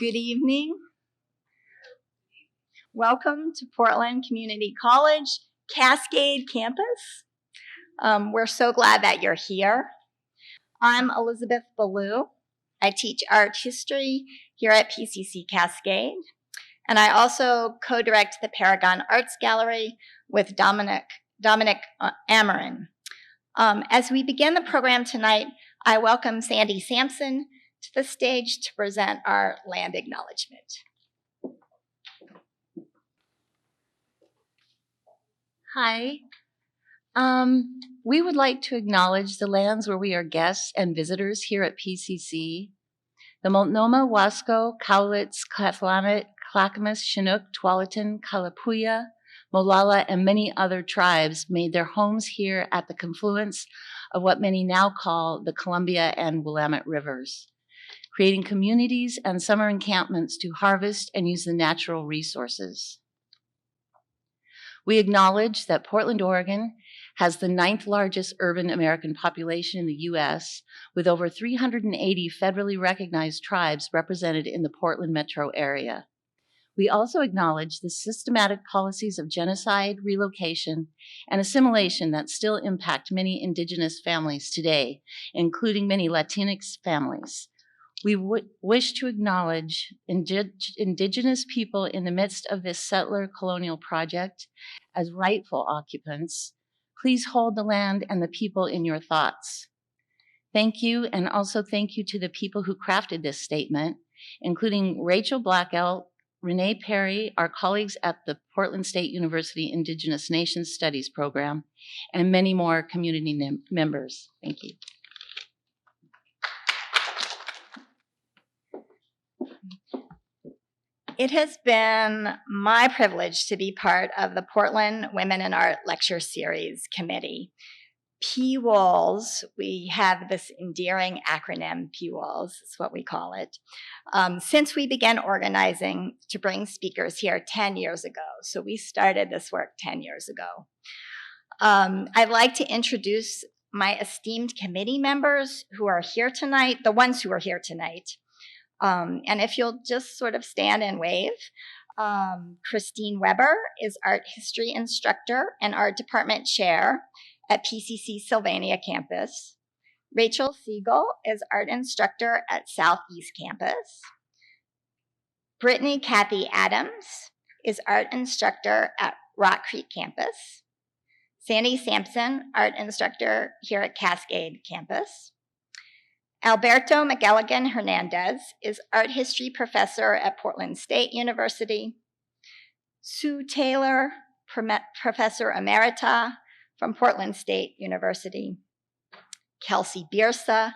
Good evening. Welcome to Portland Community College Cascade Campus. We're so glad that you're here. I'm Elizabeth Ballou. I teach art history here at PCC Cascade, and I also co-direct the Paragon Arts Gallery with Dominic Amarin. As we begin the program tonight, I welcome Sandy Sampson to the stage to present our land acknowledgement. Hi. We would like to acknowledge the lands where we are guests and visitors here at PCC. The Multnomah, Wasco, Cowlitz, Clackamas, Clackamas, Chinook, Tualatin, Kalapuya, Molalla, and many other tribes made their homes here at the confluence of what many now call the Columbia and Willamette Rivers, creating communities and summer encampments to harvest and use the natural resources. We acknowledge that Portland, Oregon has the 9th largest urban American population in the U.S., with over 380 federally recognized tribes represented in the Portland metro area. We also acknowledge the systematic policies of genocide, relocation, and assimilation that still impact many Indigenous families today, including many Latinx families. We wish to acknowledge Indigenous people in the midst of this settler colonial project as rightful occupants. Please hold the land and the people in your thoughts. Thank you, and also thank you to the people who crafted this statement, including Rachel Blackell, Renee Perry, our colleagues at the Portland State University Indigenous Nations Studies program, and many more community members. Thank you. It has been my privilege to be part of the Portland Women in Art Lecture Series Committee. PWALS, we have this endearing acronym, PWALS is what we call it, since we began organizing to bring speakers here 10 years ago. So we started this work 10 years ago. I'd like to introduce my esteemed committee members who are here tonight, the ones who are here tonight. And if you'll just sort of stand and wave. Christine Weber is art history instructor and art department chair at PCC Sylvania campus. Rachel Siegel is art instructor at Southeast campus. Brittany Kathy Adams is art instructor at Rock Creek campus. Sandy Sampson, art instructor here at Cascade campus. Alberto McElligan Hernandez is art history professor at Portland State University. Sue Taylor, professor emerita from Portland State University. Kelsey Biersa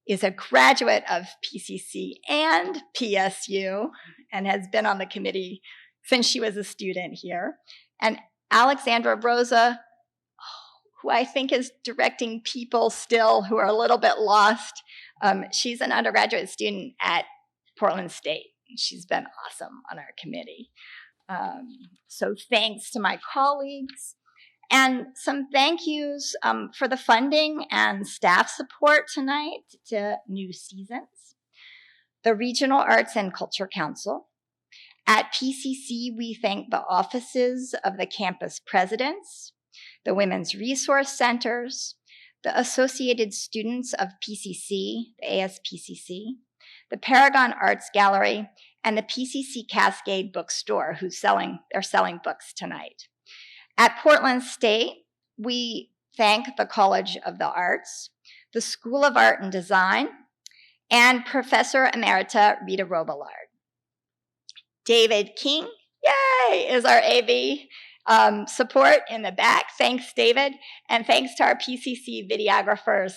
is a graduate of PCC and PSU and has been on the committee since she was a student here. And Alexandra Rosa, who I think is directing people still who are a little bit lost. She's an undergraduate student at Portland State. She's been awesome on our committee. So thanks to my colleagues. And some thank yous for the funding and staff support tonight to New Seasons, the Regional Arts and Culture Council. At PCC, we thank the offices of the campus presidents, the Women's Resource Centers, the Associated Students of PCC, the ASPCC, the Paragon Arts Gallery, and the PCC Cascade Bookstore, they're selling books tonight. At Portland State, we thank the College of the Arts, the School of Art and Design, and Professor Emerita Rita Robillard. David King, yay, is our AV support in the back. Thanks, David. And thanks to our PCC videographers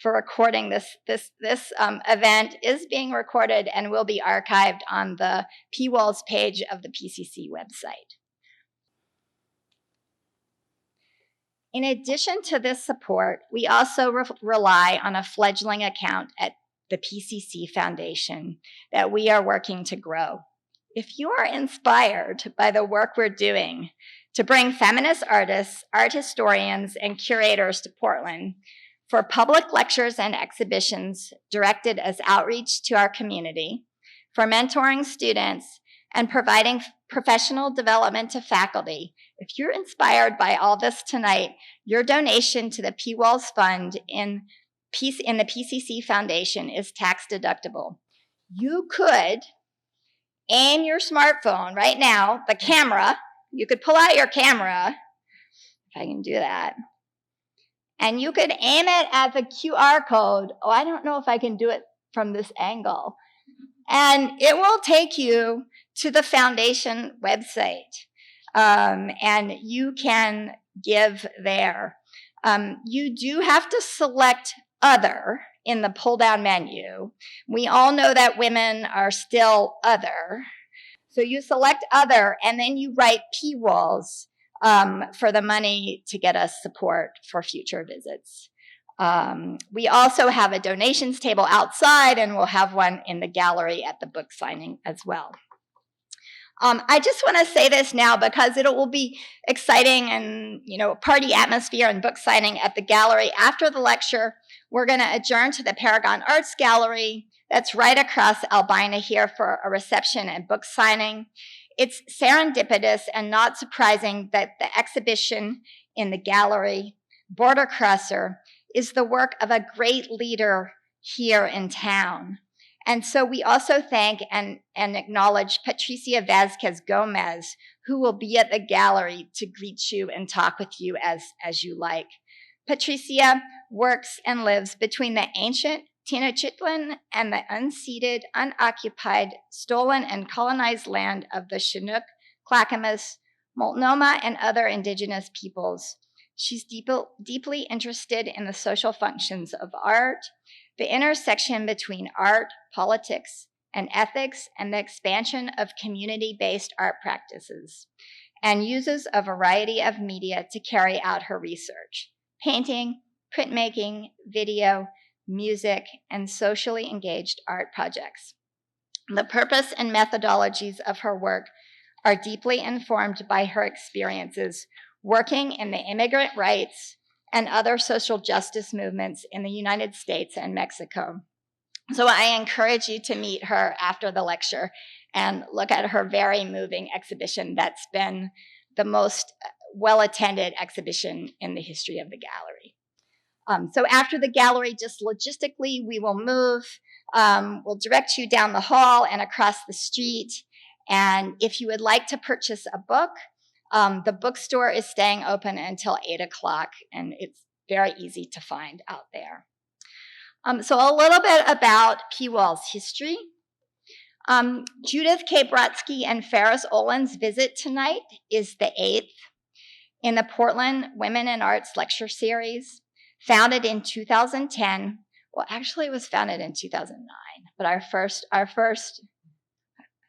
for recording this. This event is being recorded and will be archived on the PWALS page of the PCC website. In addition to this support, we also rely on a fledgling account at the PCC Foundation that we are working to grow. If you are inspired by the work we're doing to bring feminist artists, art historians, and curators to Portland for public lectures and exhibitions directed as outreach to our community, for mentoring students, and providing professional development to faculty. If you're inspired by all this tonight, your donation to the P. Walls Fund in the PCC Foundation is tax deductible. You could aim your smartphone right now, the camera, you could pull out your camera, if I can do that, and you could aim it at the QR code. Oh, I don't know if I can do it from this angle. And it will take you to the foundation website, and you can give there. You do have to select other in the pull-down menu. We all know that women are still other. So you select other, and then you write P. Walls for the money to get us support for future visits. We also have a donations table outside, and we'll have one in the gallery at the book signing as well. I just want to say this now because it will be exciting and, party atmosphere and book signing at the gallery. After the lecture, we're going to adjourn to the Paragon Arts Gallery. That's right across Albina here for a reception and book signing. It's serendipitous and not surprising that the exhibition in the gallery, Border Crosser, is the work of a great leader here in town. And so we also thank and acknowledge Patricia Vazquez Gomez, who will be at the gallery to greet you and talk with you as you like. Patricia works and lives between the ancient Tenochtitlan and the unceded, unoccupied, stolen, and colonized land of the Chinook, Clackamas, Multnomah, and other indigenous peoples. She's deeply interested in the social functions of art, the intersection between art, politics, and ethics, and the expansion of community-based art practices, and uses a variety of media to carry out her research: painting, printmaking, video, music, and socially engaged art projects. The purpose and methodologies of her work are deeply informed by her experiences working in the immigrant rights and other social justice movements in the United States and Mexico. So I encourage you to meet her after the lecture and look at her very moving exhibition that's been the most well-attended exhibition in the history of the gallery. So after the gallery, just logistically, we will move. We'll direct you down the hall and across the street. And if you would like to purchase a book, the bookstore is staying open until 8 o'clock, and it's very easy to find out there. So a little bit about P. Walls' history. Judith K. Brodsky and Ferris Olin's visit tonight is the 8th in the Portland Women in Arts Lecture Series, founded in 2010. Well, actually, it was founded in 2009, but our first, I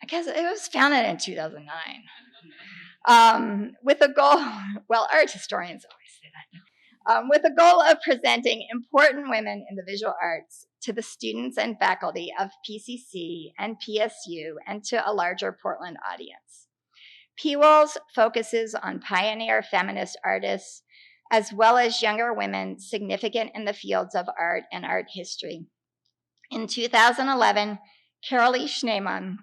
guess it was founded in 2009. With a goal, well, art historians always say that. With the goal of presenting important women in the visual arts to the students and faculty of PCC and PSU and to a larger Portland audience. P. Walls focuses on pioneer feminist artists as well as younger women significant in the fields of art and art history. In 2011, Carolee Schneemann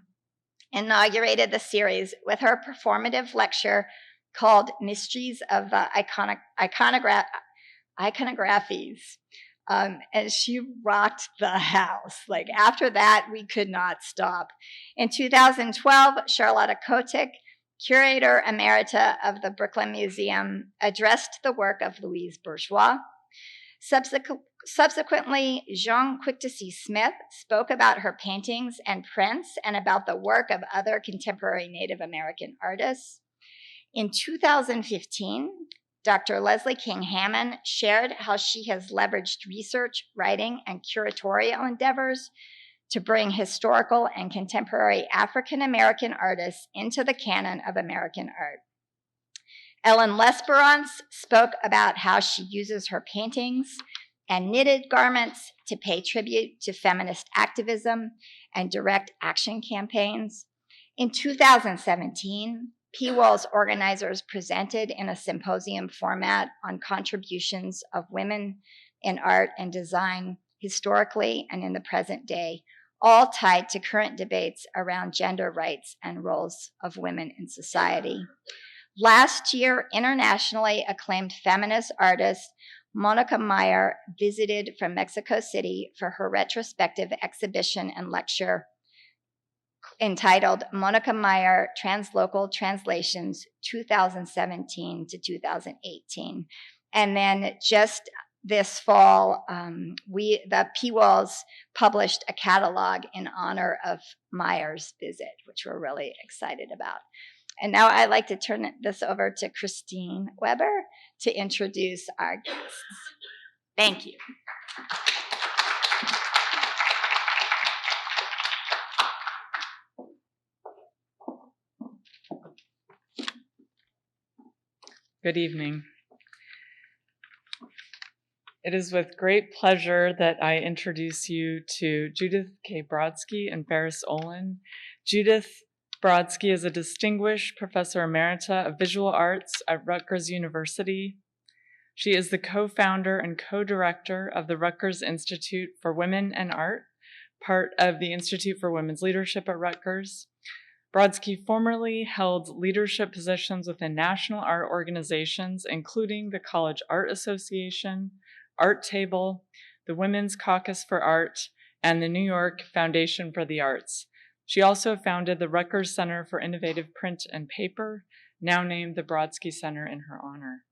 inaugurated the series with her performative lecture called Mysteries of the Iconographies. And she rocked the house. Like, after that, we could not stop. In 2012, Charlotta Kotick, curator emerita of the Brooklyn Museum, addressed the work of Louise Bourgeois. Subsequently, Jean Quick-to-See Smith spoke about her paintings and prints and about the work of other contemporary Native American artists. In 2015, Dr. Leslie King Hammond shared how she has leveraged research, writing, and curatorial endeavors to bring historical and contemporary African American artists into the canon of American art. Ellen Lesperance spoke about how she uses her paintings and knitted garments to pay tribute to feminist activism and direct action campaigns. In 2017, P. Walls organizers presented in a symposium format on contributions of women in art and design historically and in the present day, all tied to current debates around gender rights and roles of women in society. Last year, internationally acclaimed feminist artist Monica Meyer visited from Mexico City for her retrospective exhibition and lecture entitled Monica Meyer Translocal Translations 2017 to 2018. And then just this fall, the PWALS published a catalog in honor of Meyer's visit, which we're really excited about. And now I'd like to turn this over to Christine Weber to introduce our guests. Thank you. Good evening. It is with great pleasure that I introduce you to Judith K. Brodsky and Ferris Olin. Judith Brodsky is a distinguished professor emerita of visual arts at Rutgers University. She is the co-founder and co-director of the Rutgers Institute for Women and Art, part of the Institute for Women's Leadership at Rutgers. Brodsky formerly held leadership positions within national art organizations, including the College Art Association, Art Table, the Women's Caucus for Art, and the New York Foundation for the Arts. She also founded the Rutgers Center for Innovative Print and Paper, now named the Brodsky Center in her honor.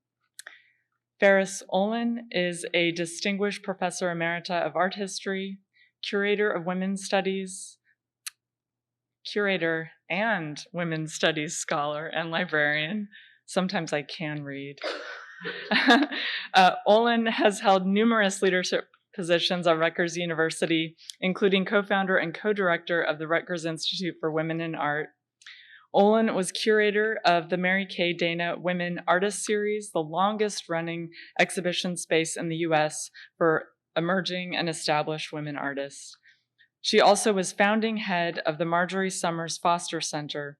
Ferris Olin is a distinguished professor emerita of art history, curator of women's studies, curator and women's studies scholar and librarian. Sometimes I can read. Olin has held numerous leadership positions at Rutgers University, including co-founder and co-director of the Rutgers Institute for Women in Art. Olin was curator of the Mary Kay Dana Women Artists Series, the longest running exhibition space in the US for emerging and established women artists. She also was founding head of the Marjorie Summers Foster Center,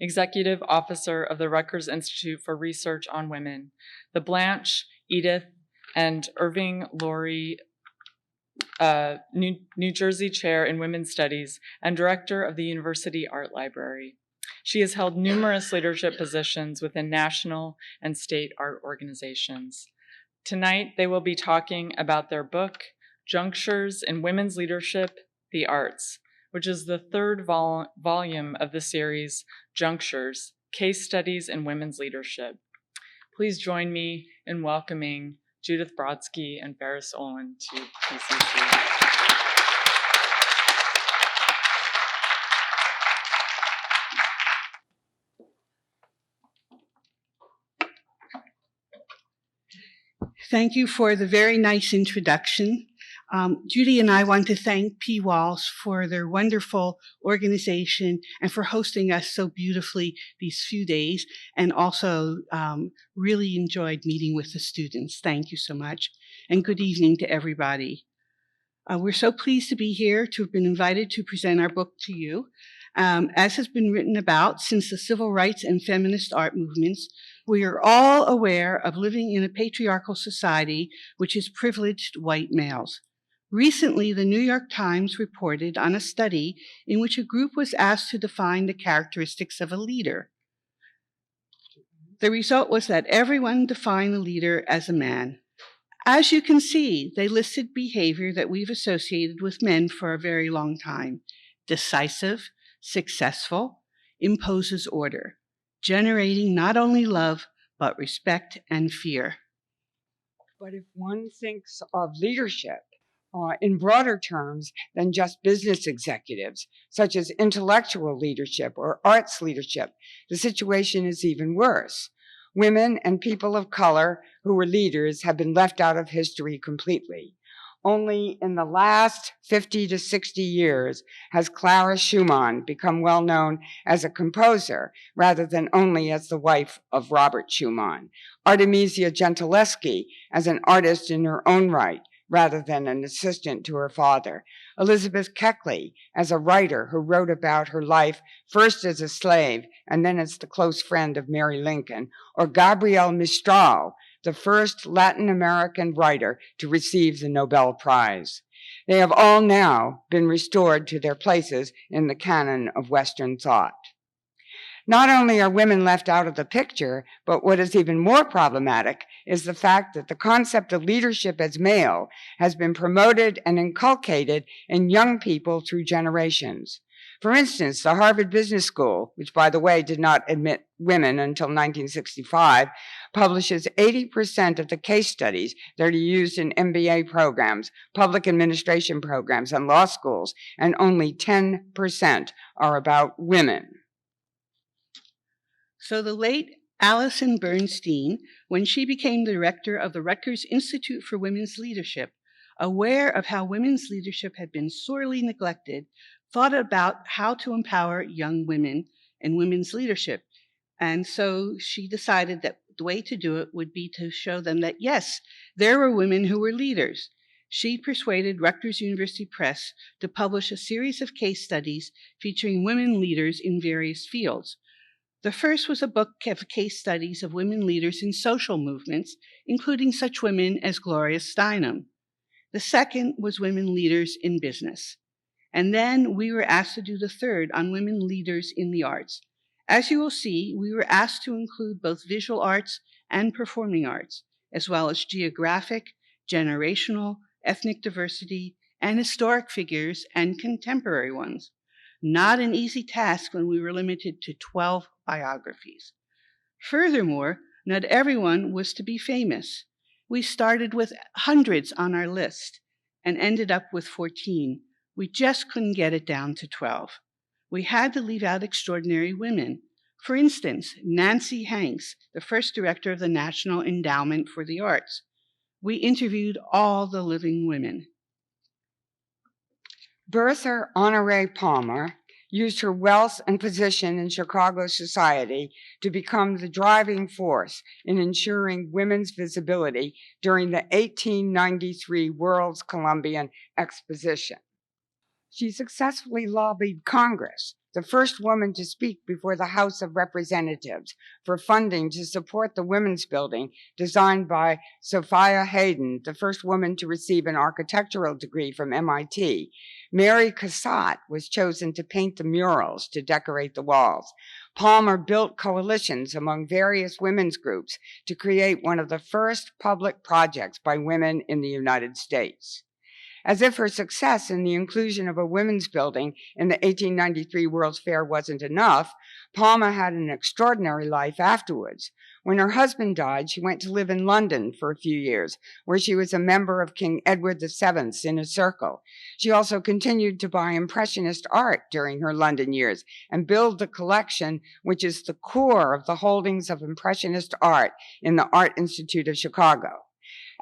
executive officer of the Rutgers Institute for Research on Women, the Blanche, Edith, and Irving Laurie New Jersey Chair in Women's Studies, and director of the University Art Library. She has held numerous leadership positions within national and state art organizations. Tonight, they will be talking about their book, Junctures in Women's Leadership, the Arts, which is the third volume of the series, Junctures, Case Studies in Women's Leadership. Please join me in welcoming Judith Brodsky and Ferris Olin to PCC. Thank you for the very nice introduction. Judy and I want to thank PWALS for their wonderful organization and for hosting us so beautifully these few days, and also really enjoyed meeting with the students. Thank you so much, and good evening to everybody. We're so pleased to be here, to have been invited to present our book to you. As has been written about since the civil rights and feminist art movements, we are all aware of living in a patriarchal society which has privileged white males. Recently, the New York Times reported on a study in which a group was asked to define the characteristics of a leader. The result was that everyone defined the leader as a man. As you can see, they listed behavior that we've associated with men for a very long time: decisive, successful, imposes order, generating not only love, but respect and fear. But if one thinks of leadership in broader terms than just business executives, such as intellectual leadership or arts leadership, the situation is even worse. Women and people of color who were leaders have been left out of history completely. Only in the last 50 to 60 years has Clara Schumann become well known as a composer rather than only as the wife of Robert Schumann. Artemisia Gentileschi as an artist in her own right rather than an assistant to her father. Elizabeth Keckley as a writer who wrote about her life first as a slave and then as the close friend of Mary Lincoln. Or Gabriel Mistral, the first Latin American writer to receive the Nobel Prize. They have all now been restored to their places in the canon of Western thought. Not only are women left out of the picture, but what is even more problematic is the fact that the concept of leadership as male has been promoted and inculcated in young people through generations. For instance, the Harvard Business School, which by the way did not admit women until 1965, publishes 80% of the case studies that are used in MBA programs, public administration programs, and law schools, and only 10% are about women. So the late Allison Bernstein, when she became the director of the Rutgers Institute for Women's Leadership, aware of how women's leadership had been sorely neglected, thought about how to empower young women in women's leadership. And so she decided that the way to do it would be to show them that, yes, there were women who were leaders. She persuaded Rutgers University Press to publish a series of case studies featuring women leaders in various fields. The first was a book of case studies of women leaders in social movements, including such women as Gloria Steinem. The second was women leaders in business. And then we were asked to do the third on women leaders in the arts. As you will see, we were asked to include both visual arts and performing arts, as well as geographic, generational, ethnic diversity, and historic figures and contemporary ones. Not an easy task when we were limited to 12 biographies. Furthermore, not everyone was to be famous. We started with hundreds on our list and ended up with 14. We just couldn't get it down to 12. We had to leave out extraordinary women. For instance, Nancy Hanks, the first director of the National Endowment for the Arts. We interviewed all the living women. Bertha Honoré Palmer used her wealth and position in Chicago society to become the driving force in ensuring women's visibility during the 1893 World's Columbian Exposition. She successfully lobbied Congress, the first woman to speak before the House of Representatives, for funding to support the Women's Building designed by Sophia Hayden, the first woman to receive an architectural degree from MIT. Mary Cassatt was chosen to paint the murals to decorate the walls. Palmer built coalitions among various women's groups to create one of the first public projects by women in the United States. As if her success in the inclusion of a women's building in the 1893 World's Fair wasn't enough, Palmer had an extraordinary life afterwards. When her husband died, she went to live in London for a few years, where she was a member of King Edward VII's inner circle. She also continued to buy Impressionist art during her London years and build the collection, which is the core of the holdings of Impressionist art in the Art Institute of Chicago.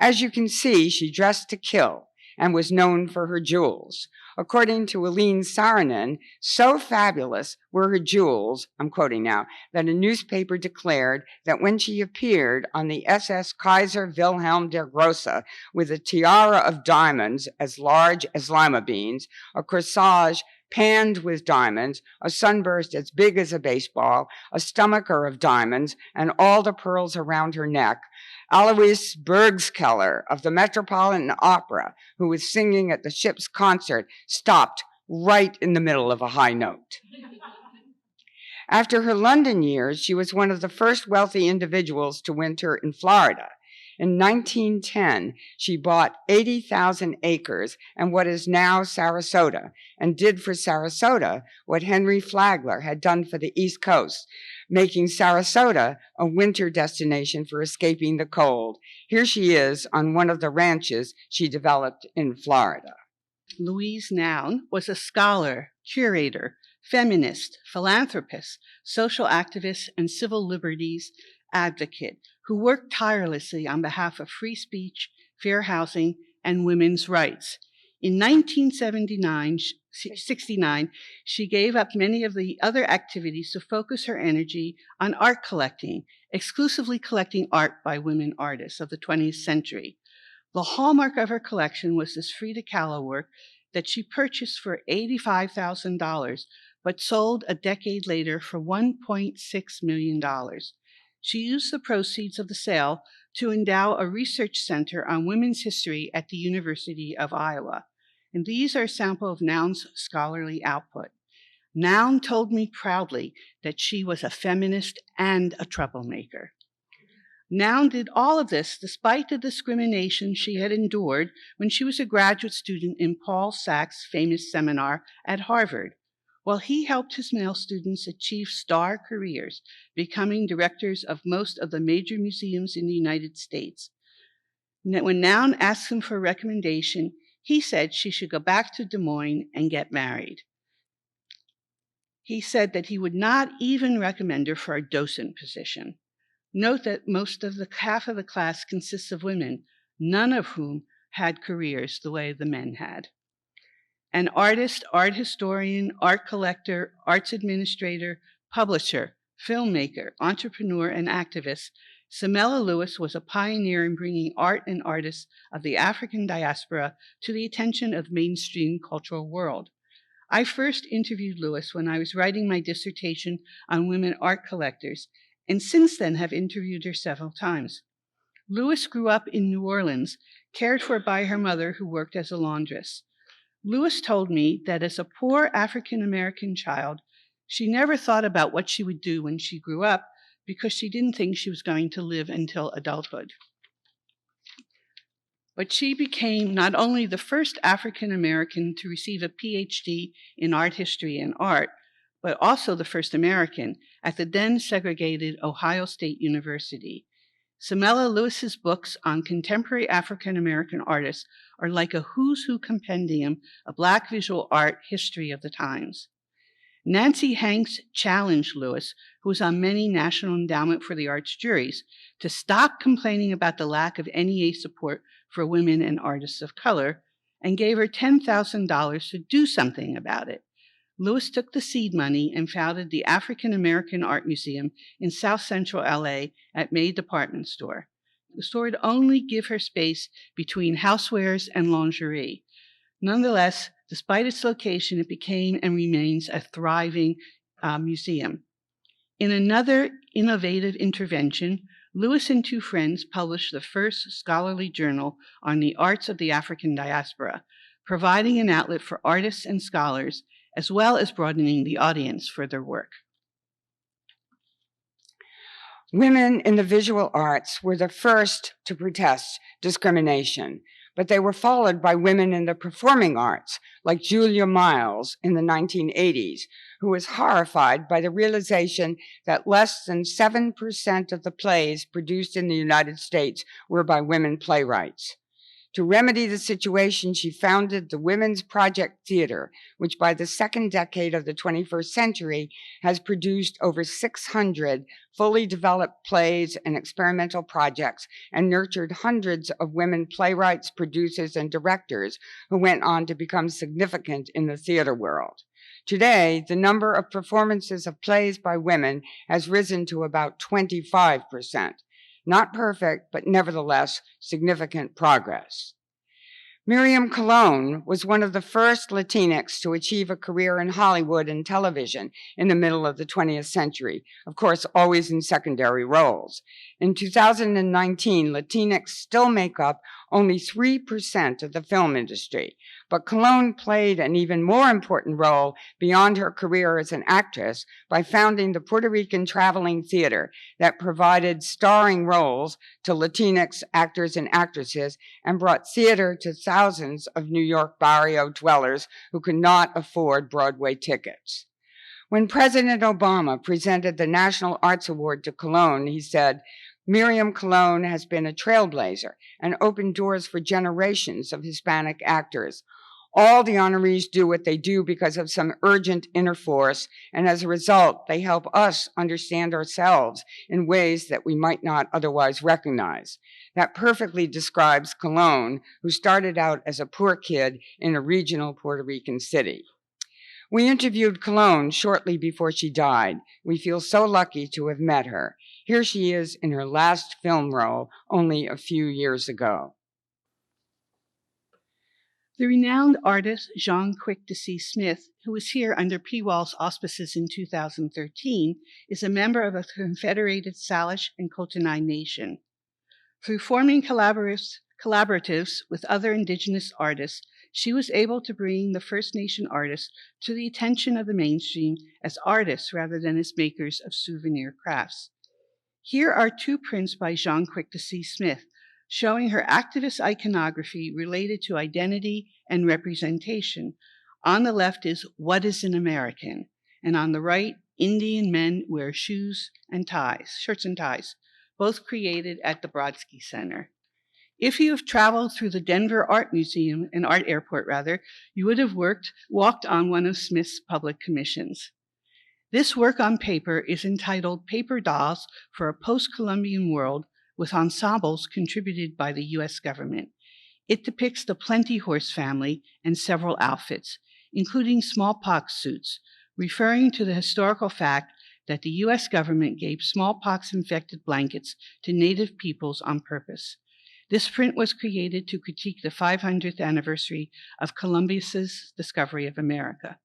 As you can see, she dressed to kill and was known for her jewels. According to Aline Saarinen, so fabulous were her jewels, I'm quoting now, that a newspaper declared that when she appeared on the SS Kaiser Wilhelm der Grosse with a tiara of diamonds as large as lima beans, a corsage panned with diamonds, a sunburst as big as a baseball, a stomacher of diamonds, and all the pearls around her neck, Alois Bergskeller of the Metropolitan Opera, who was singing at the ship's concert, stopped right in the middle of a high note. After her London years, she was one of the first wealthy individuals to winter in Florida. In 1910, she bought 80,000 acres and what is now Sarasota, and did for Sarasota what Henry Flagler had done for the East Coast, making Sarasota a winter destination for escaping the cold. Here she is on one of the ranches she developed in Florida. Louise Noun was a scholar, curator, feminist, philanthropist, social activist, and civil liberties advocate who worked tirelessly on behalf of free speech, fair housing, and women's rights. In 1969, she gave up many of the other activities to focus her energy on art collecting, exclusively collecting art by women artists of the 20th century. The hallmark of her collection was this Frida Kahlo work that she purchased for $85,000, but sold a decade later for $1.6 million. She used the proceeds of the sale to endow a research center on women's history at the University of Iowa. and these are a sample of Noun's scholarly output. Noun told me proudly that she was a feminist and a troublemaker. Noun did all of this despite the discrimination she had endured when she was a graduate student in Paul Sachs' famous seminar at Harvard, while he helped his male students achieve star careers, becoming directors of most of the major museums in the United States. When Noun asked him for a recommendation, he said she should go back to Des Moines and get married. He said that he would not even recommend her for a docent position. Note that half of the class consists of women, none of whom had careers the way the men had. An artist, art historian, art collector, arts administrator, publisher, filmmaker, entrepreneur, and activist, Samela Lewis was a pioneer in bringing art and artists of the African diaspora to the attention of the mainstream cultural world. I first interviewed Lewis when I was writing my dissertation on women art collectors, and since then have interviewed her several times. Lewis grew up in New Orleans, cared for by her mother, who worked as a laundress. Lewis told me that as a poor African-American child, she never thought about what she would do when she grew up because she didn't think she was going to live until adulthood. But she became not only the first African-American to receive a PhD in art history and art, but also the first American at the then segregated Ohio State University. Samela Lewis's books on contemporary African-American artists are like a who's who compendium of Black visual art history of the times. Nancy Hanks challenged Lewis, who was on many National Endowment for the Arts juries, to stop complaining about the lack of NEA support for women and artists of color, and gave her $10,000 to do something about it. Lewis took the seed money and founded the African American Art Museum in South Central LA at May Department Store. The store would only give her space between housewares and lingerie. Nonetheless, despite its location, it became and remains a thriving museum. In another innovative intervention, Lewis and two friends published the first scholarly journal on the arts of the African diaspora, providing an outlet for artists and scholars, as well as broadening the audience for their work. Women in the visual arts were the first to protest discrimination, but they were followed by women in the performing arts, like Julia Miles in the 1980s, who was horrified by the realization that less than 7% of the plays produced in the United States were by women playwrights. To remedy the situation, she founded the Women's Project Theater, which by the second decade of the 21st century has produced over 600 fully developed plays and experimental projects and nurtured hundreds of women playwrights, producers, and directors who went on to become significant in the theater world. Today, the number of performances of plays by women has risen to about 25%. Not perfect, but nevertheless significant progress. Miriam Colon was one of the first Latinx to achieve a career in Hollywood and television in the middle of the 20th century, of course, always in secondary roles. In 2019, Latinx still make up only 3% of the film industry, but Colon played an even more important role beyond her career as an actress by founding the Puerto Rican Traveling Theater that provided starring roles to Latinx actors and actresses and brought theater to thousands of New York barrio dwellers who could not afford Broadway tickets. When President Obama presented the National Arts Award to Colon, he said, "Miriam Colon has been a trailblazer and opened doors for generations of Hispanic actors. All the honorees do what they do because of some urgent inner force, and as a result, they help us understand ourselves in ways that we might not otherwise recognize." That perfectly describes Colon, who started out as a poor kid in a regional Puerto Rican city. We interviewed Colon shortly before she died. We feel so lucky to have met her. Here she is in her last film role only a few years ago. The renowned artist Jean Quick-to-See Smith, who was here under P. Wall's auspices in 2013, is a member of the Confederated Salish and Kootenai Nation. Through forming collaboratives with other Indigenous artists, she was able to bring the First Nation artists to the attention of the mainstream as artists rather than as makers of souvenir crafts. Here are two prints by Jean Quick to C. Smith, showing her activist iconography related to identity and representation. On the left is What is an American? And on the right, Indian men wear shirts and ties, both created at the Brodsky Center. If you have traveled through the Denver Art Museum and Art Airport, you would have walked on one of Smith's public commissions. This work on paper is entitled Paper Dolls for a Post-Columbian World, with ensembles contributed by the U.S. government. It depicts the Plenty Horse family and several outfits, including smallpox suits, referring to the historical fact that the U.S. government gave smallpox-infected blankets to Native peoples on purpose. This print was created to critique the 500th anniversary of Columbus's discovery of America.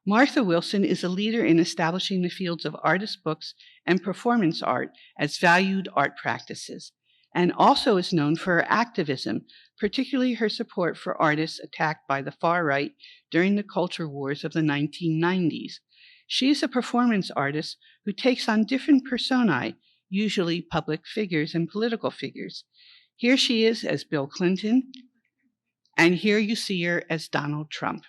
Martha Wilson is a leader in establishing the fields of artist books and performance art as valued art practices, and also is known for her activism, particularly her support for artists attacked by the far right during the culture wars of the 1990s. She is a performance artist who takes on different personae, usually public figures and political figures. Here she is as Bill Clinton, and here you see her as Donald Trump.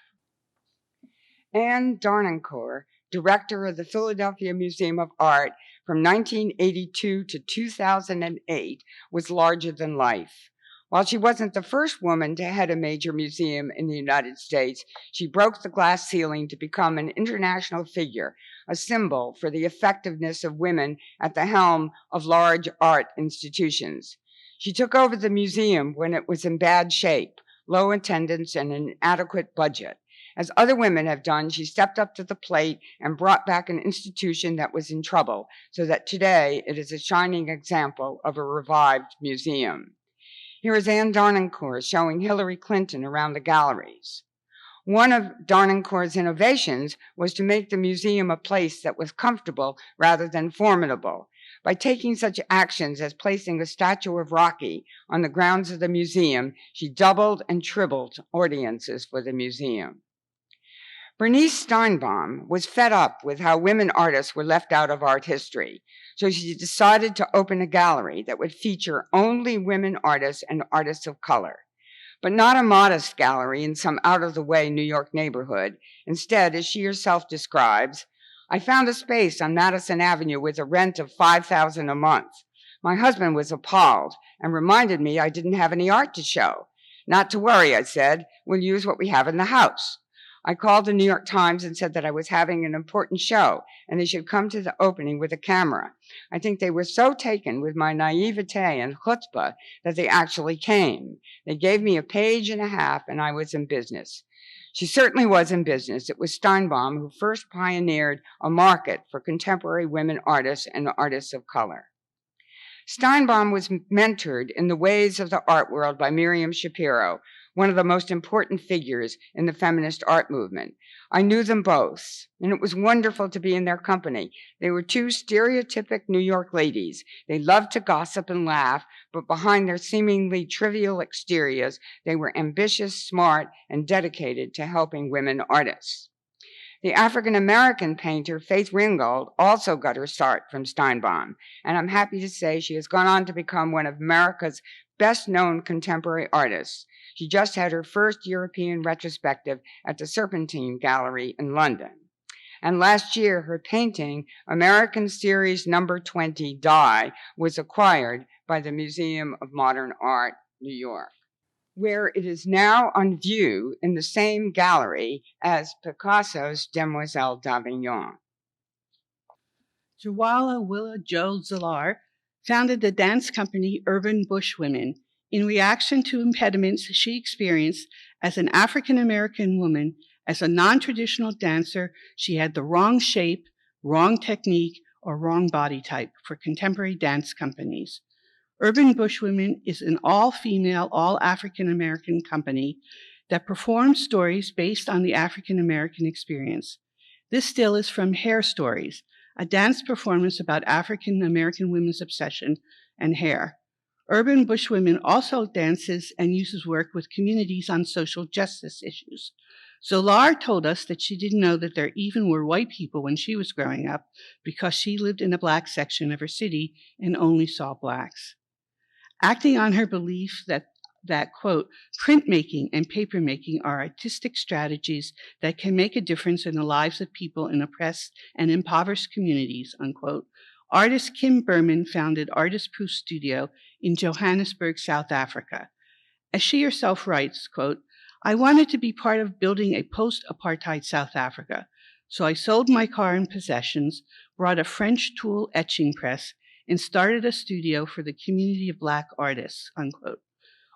Anne Darnancourt, director of the Philadelphia Museum of Art from 1982 to 2008, was larger than life. While she wasn't the first woman to head a major museum in the United States, she broke the glass ceiling to become an international figure, a symbol for the effectiveness of women at the helm of large art institutions. She took over the museum when it was in bad shape, low attendance, and an inadequate budget. As other women have done, she stepped up to the plate and brought back an institution that was in trouble, so that today it is a shining example of a revived museum. Here is Anne Darnancourt showing Hillary Clinton around the galleries. One of Darnancourt's innovations was to make the museum a place that was comfortable rather than formidable. By taking such actions as placing a statue of Rocky on the grounds of the museum, she doubled and tripled audiences for the museum. Bernice Steinbaum was fed up with how women artists were left out of art history, so she decided to open a gallery that would feature only women artists and artists of color. But not a modest gallery in some out-of-the-way New York neighborhood. Instead, as she herself describes, I found a space on Madison Avenue with a rent of $5,000 a month. My husband was appalled and reminded me I didn't have any art to show. Not to worry, I said, we'll use what we have in the house. I called the New York Times and said that I was having an important show and they should come to the opening with a camera. I think they were so taken with my naivete and chutzpah that they actually came. They gave me a page and a half and I was in business. She certainly was in business. It was Steinbaum who first pioneered a market for contemporary women artists and artists of color. Steinbaum was mentored in the ways of the art world by Miriam Schapiro, one of the most important figures in the feminist art movement. I knew them both, and it was wonderful to be in their company. They were two stereotypic New York ladies. They loved to gossip and laugh, but behind their seemingly trivial exteriors, they were ambitious, smart, and dedicated to helping women artists. The African-American painter Faith Ringgold also got her start from Steinbaum, and I'm happy to say she has gone on to become one of America's best-known contemporary artists. She just had her first European retrospective at the Serpentine Gallery in London. And last year, her painting, American Series Number 20, Die, was acquired by the Museum of Modern Art, New York, where it is now on view in the same gallery as Picasso's Demoiselle d'Avignon. Jawala Willa Jo Zalar founded the dance company Urban Bushwomen in reaction to impediments she experienced as an African-American woman. As a non-traditional dancer, she had the wrong shape, wrong technique, or wrong body type for contemporary dance companies. Urban Bushwomen is an all-female, all-African-American company that performs stories based on the African-American experience. This still is from Hair Stories, a dance performance about African-American women's obsession and hair. Urban bushwomen also dances and uses work with communities on social justice issues. Zolar told us that she didn't know that there even were white people when she was growing up because she lived in a Black section of her city and only saw Blacks. Acting on her belief that, quote, printmaking and papermaking are artistic strategies that can make a difference in the lives of people in oppressed and impoverished communities, unquote, artist Kim Berman founded Artist Proof Studio in Johannesburg, South Africa. As she herself writes, quote, I wanted to be part of building a post-apartheid South Africa, so I sold my car and possessions, brought a French tool etching press, and started a studio for the community of Black artists, unquote.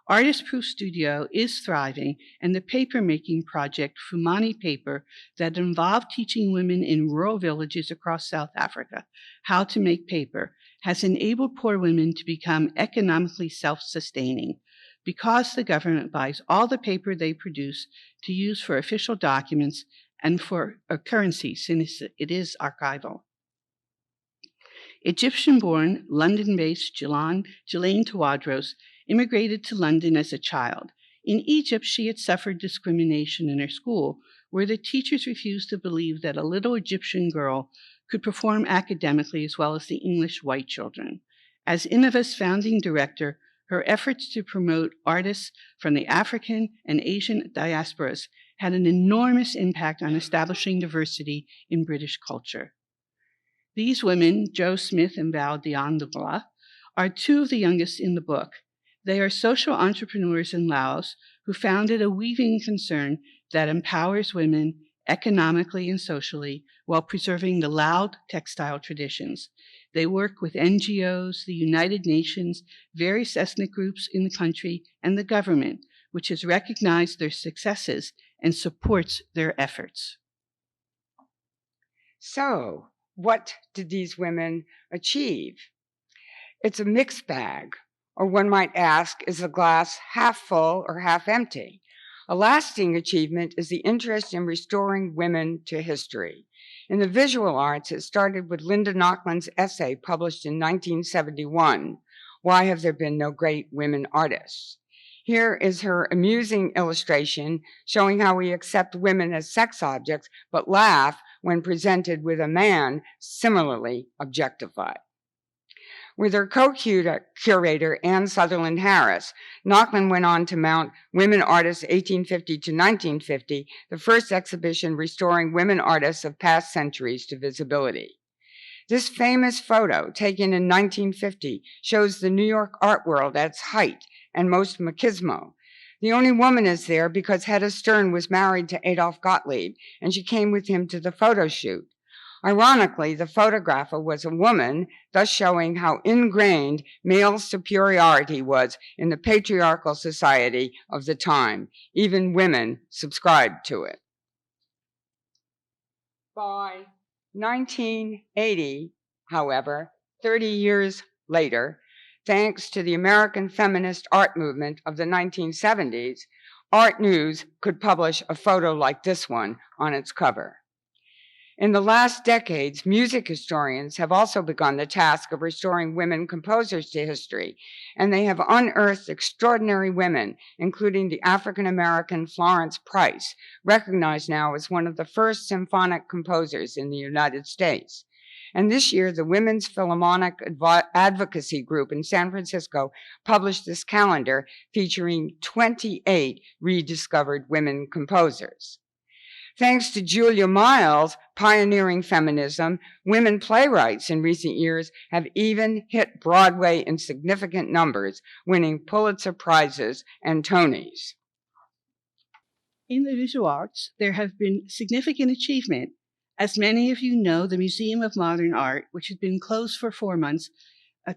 Artist Proof Studio is thriving, and the paper-making project, Fumani Paper, that involved teaching women in rural villages across South Africa how to make paper, has enabled poor women to become economically self-sustaining because the government buys all the paper they produce to use for official documents and for a currency, since it is archival. Egyptian-born, London-based Ghislaine Tawadros immigrated to London as a child. In Egypt, she had suffered discrimination in her school, where the teachers refused to believe that a little Egyptian girl could perform academically as well as the English white children. As Innova's founding director, her efforts to promote artists from the African and Asian diasporas had an enormous impact on establishing diversity in British culture. These women, Jo Smith and Val Diandula, are two of the youngest in the book. They are social entrepreneurs in Laos who founded a weaving concern that empowers women economically and socially while preserving the Lao textile traditions. They work with NGOs, the United Nations, various ethnic groups in the country, and the government, which has recognized their successes and supports their efforts. So, what did these women achieve? It's a mixed bag, or one might ask, is the glass half full or half empty? A lasting achievement is the interest in restoring women to history. In the visual arts, it started with Linda Nochlund's essay published in 1971, Why Have There Been No Great Women Artists? Here is her amusing illustration showing how we accept women as sex objects, but laugh when presented with a man similarly objectified. With her co-curator, Anne Sutherland Harris, Nochlund went on to mount Women Artists 1850 to 1950, the first exhibition restoring women artists of past centuries to visibility. This famous photo, taken in 1950, shows the New York art world at its height and most machismo. The only woman is there because Hedda Stern was married to Adolf Gottlieb, and she came with him to the photo shoot. Ironically, the photographer was a woman, thus showing how ingrained male superiority was in the patriarchal society of the time. Even women subscribed to it. By 1980, however, 30 years later, thanks to the American feminist art movement of the 1970s, Art News could publish a photo like this one on its cover. In the last decades, music historians have also begun the task of restoring women composers to history, and they have unearthed extraordinary women, including the African-American Florence Price, recognized now as one of the first symphonic composers in the United States. And this year, the Women's Philharmonic Advocacy Group in San Francisco published this calendar featuring 28 rediscovered women composers. Thanks to Julia Miles pioneering feminism, women playwrights in recent years have even hit Broadway in significant numbers, winning Pulitzer Prizes and Tonys. In the visual arts, there have been significant achievement. As many of you know, the Museum of Modern Art, which had been closed for 4 months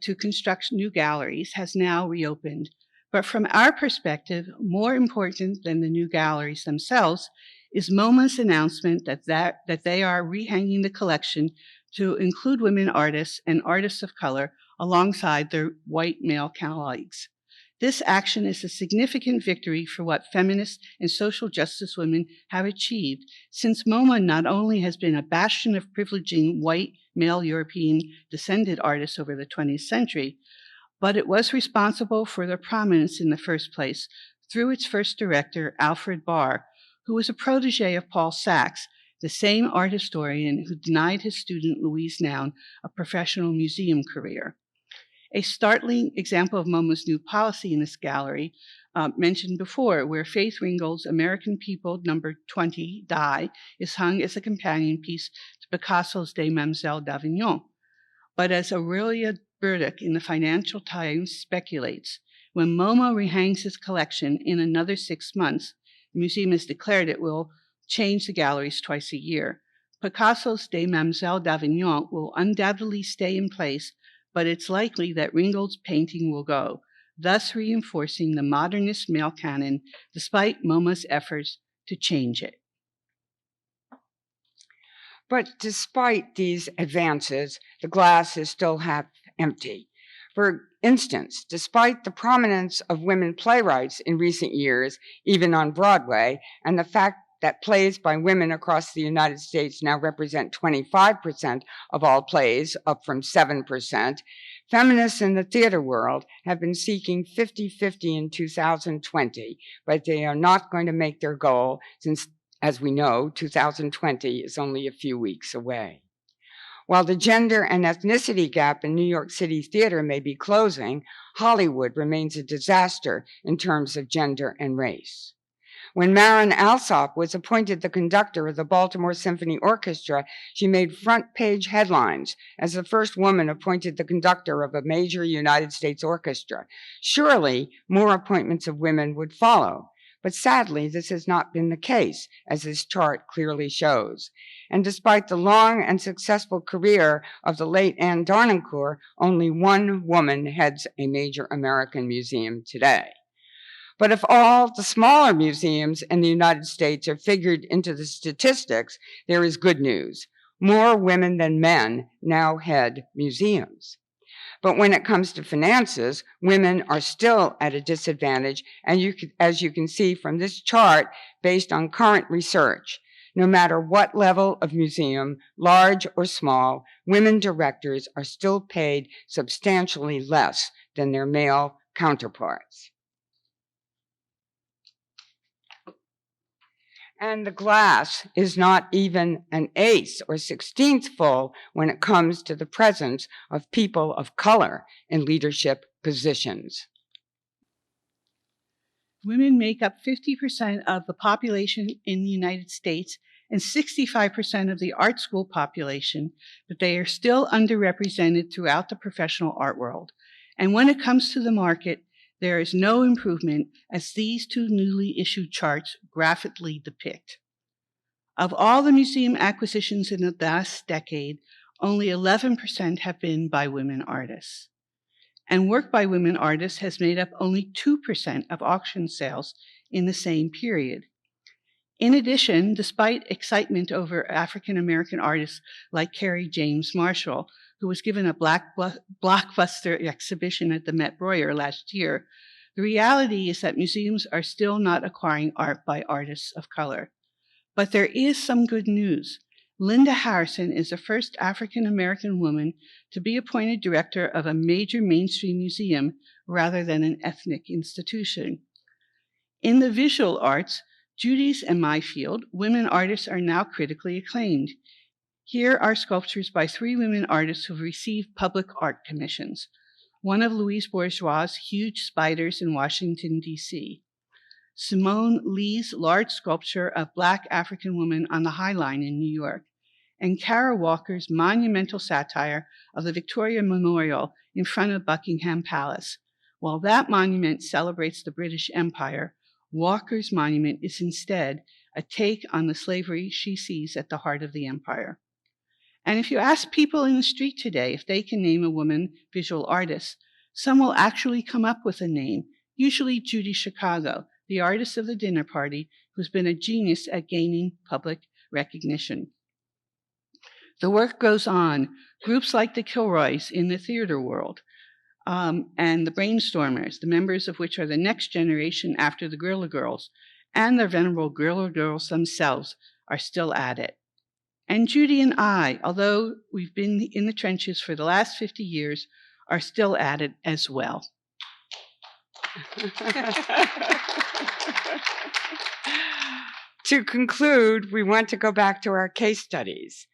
to construct new galleries, has now reopened. But from our perspective, more important than the new galleries themselves is MoMA's announcement that they are rehanging the collection to include women artists and artists of color alongside their white male colleagues. This action is a significant victory for what feminist and social justice women have achieved, since MoMA not only has been a bastion of privileging white male European descended artists over the 20th century, but it was responsible for their prominence in the first place through its first director, Alfred Barr, who was a protege of Paul Sachs, the same art historian who denied his student Louise Noun a professional museum career. A startling example of MoMA's new policy in this gallery, mentioned before, where Faith Ringgold's American People number 20, Die, is hung as a companion piece to Picasso's Des Mamselles d'Avignon. But as Aurelia Burdick in the Financial Times speculates, when MoMA rehangs its collection in another 6 months, the museum has declared it will change the galleries twice a year. Picasso's Des Mamselles d'Avignon will undoubtedly stay in place, but it's likely that Ringgold's painting will go, thus reinforcing the modernist male canon despite MoMA's efforts to change it. But despite these advances, the glass is still half empty. For instance, despite the prominence of women playwrights in recent years, even on Broadway, and the fact that plays by women across the United States now represent 25% of all plays, up from 7%, feminists in the theater world have been seeking 50-50 in 2020, but they are not going to make their goal since, as we know, 2020 is only a few weeks away. While the gender and ethnicity gap in New York City theater may be closing, Hollywood remains a disaster in terms of gender and race. When Marin Alsop was appointed the conductor of the Baltimore Symphony Orchestra, she made front-page headlines as the first woman appointed the conductor of a major United States orchestra. Surely, more appointments of women would follow. But sadly, this has not been the case, as this chart clearly shows. And despite the long and successful career of the late Anne Darnancourt, only one woman heads a major American museum today. But if all the smaller museums in the United States are figured into the statistics, there is good news. More women than men now head museums. But when it comes to finances, women are still at a disadvantage, and as you can see from this chart, based on current research. No matter what level of museum, large or small, women directors are still paid substantially less than their male counterparts. And the glass is not even an eighth or 16th full when it comes to the presence of people of color in leadership positions. Women make up 50% of the population in the United States and 65% of the art school population, but they are still underrepresented throughout the professional art world. And when it comes to the market, there is no improvement, as these two newly issued charts graphically depict. Of all the museum acquisitions in the last decade, only 11% have been by women artists. And work by women artists has made up only 2% of auction sales in the same period. In addition, despite excitement over African American artists like Carrie James Marshall, who was given a blockbuster exhibition at the Met Breuer last year, the reality is that museums are still not acquiring art by artists of color. But there is some good news. Linda Harrison is the first African American woman to be appointed director of a major mainstream museum rather than an ethnic institution. In the visual arts, Judy's and my field, women artists are now critically acclaimed. Here are sculptures by 3 women artists who've received public art commissions. One of Louise Bourgeois' huge spiders in Washington, D.C. Simone Lee's large sculpture of Black African women on the High Line in New York, and Kara Walker's monumental satire of the Victoria Memorial in front of Buckingham Palace. While that monument celebrates the British Empire, Walker's monument is instead a take on the slavery she sees at the heart of the empire. And if you ask people in the street today if they can name a woman visual artist, some will actually come up with a name, usually Judy Chicago, the artist of the dinner party, who's been a genius at gaining public recognition. The work goes on. Groups like the Kilroys in the theater world, and the Brainstormers, the members of which are the next generation after the Guerrilla Girls, and the venerable Guerrilla Girls themselves, are still at it. And Judy and I, although we've been in the trenches for the last 50 years, are still added as well. To conclude, we want to go back to our case studies.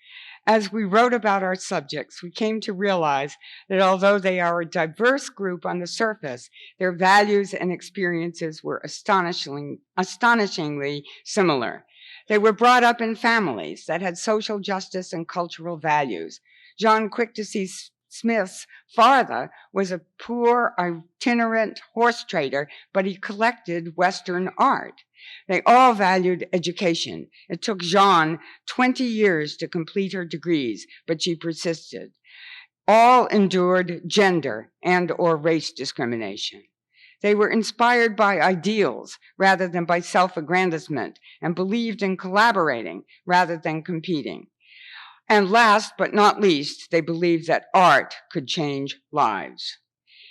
As we wrote about our subjects, we came to realize that although they are a diverse group on the surface, their values and experiences were astonishingly similar. They were brought up in families that had social justice and cultural values. John Quick-to-See Smith's father was a poor, itinerant horse trader, but he collected Western art. They all valued education. It took Jean 20 years to complete her degrees, but she persisted. All endured gender and or race discrimination. They were inspired by ideals rather than by self-aggrandizement and believed in collaborating rather than competing. And last but not least, they believed that art could change lives.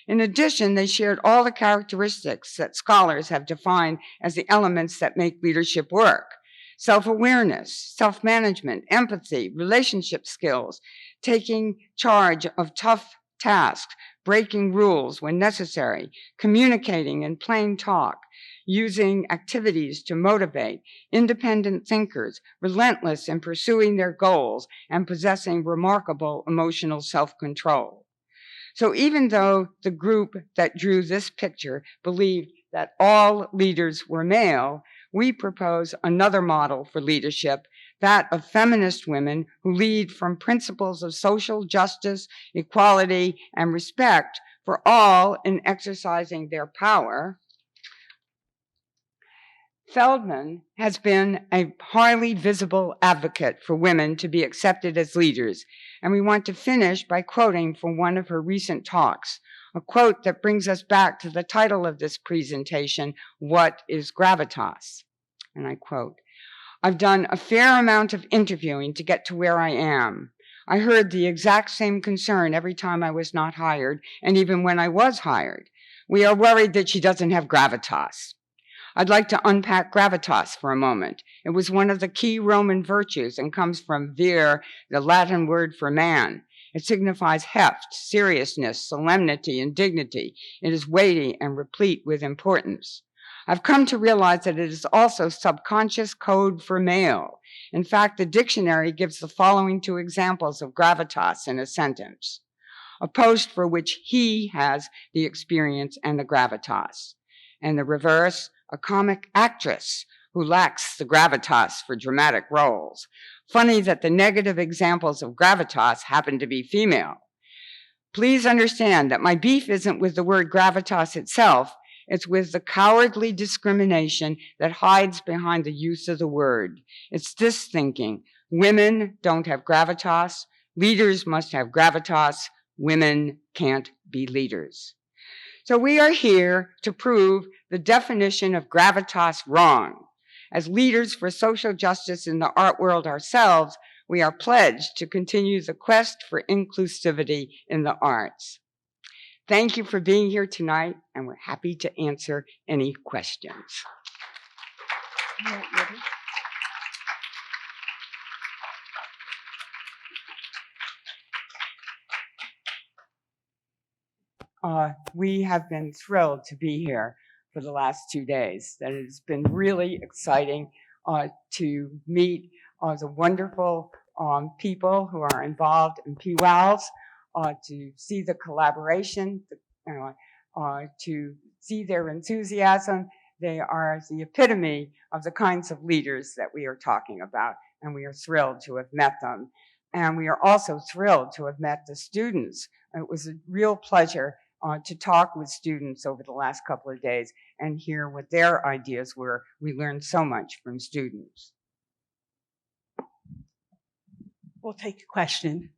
In addition, they shared all the characteristics that scholars have defined as the elements that make leadership work: self-awareness, self-management, empathy, relationship skills, taking charge of tough tasks, breaking rules when necessary, communicating in plain talk, using activities to motivate, independent thinkers, relentless in pursuing their goals, and possessing remarkable emotional self-control. So even though the group that drew this picture believed that all leaders were male, we propose another model for leadership, that of feminist women who lead from principles of social justice, equality, and respect for all in exercising their power. Feldman has been a highly visible advocate for women to be accepted as leaders, and we want to finish by quoting from one of her recent talks, a quote that brings us back to the title of this presentation, What is Gravitas? And I quote, "I've done a fair amount of interviewing to get to where I am. I heard the exact same concern every time I was not hired, and even when I was hired. We are worried that she doesn't have gravitas. I'd like to unpack gravitas for a moment. It was one of the key Roman virtues and comes from vir, the Latin word for man. It signifies heft, seriousness, solemnity, and dignity. It is weighty and replete with importance. I've come to realize that it is also subconscious code for male. In fact, the dictionary gives the following two examples of gravitas in a sentence: a post for which he has the experience and the gravitas, and the reverse, a comic actress who lacks the gravitas for dramatic roles. Funny that the negative examples of gravitas happen to be female. Please understand that my beef isn't with the word gravitas itself, it's with the cowardly discrimination that hides behind the use of the word. It's this thinking: women don't have gravitas, leaders must have gravitas, women can't be leaders. So we are here to prove the definition of gravitas wrong. As leaders for social justice in the art world ourselves, we are pledged to continue the quest for inclusivity in the arts. Thank you for being here tonight, and we're happy to answer any questions. We have been thrilled to be here for the last 2 days. That it has been really exciting to meet the wonderful people who are involved in PWALS, to see the collaboration, to see their enthusiasm. They are the epitome of the kinds of leaders that we are talking about, and we are thrilled to have met them. And we are also thrilled to have met the students. It was a real pleasure to talk with students over the last couple of days and hear what their ideas were. We learned so much from students. We'll take a question.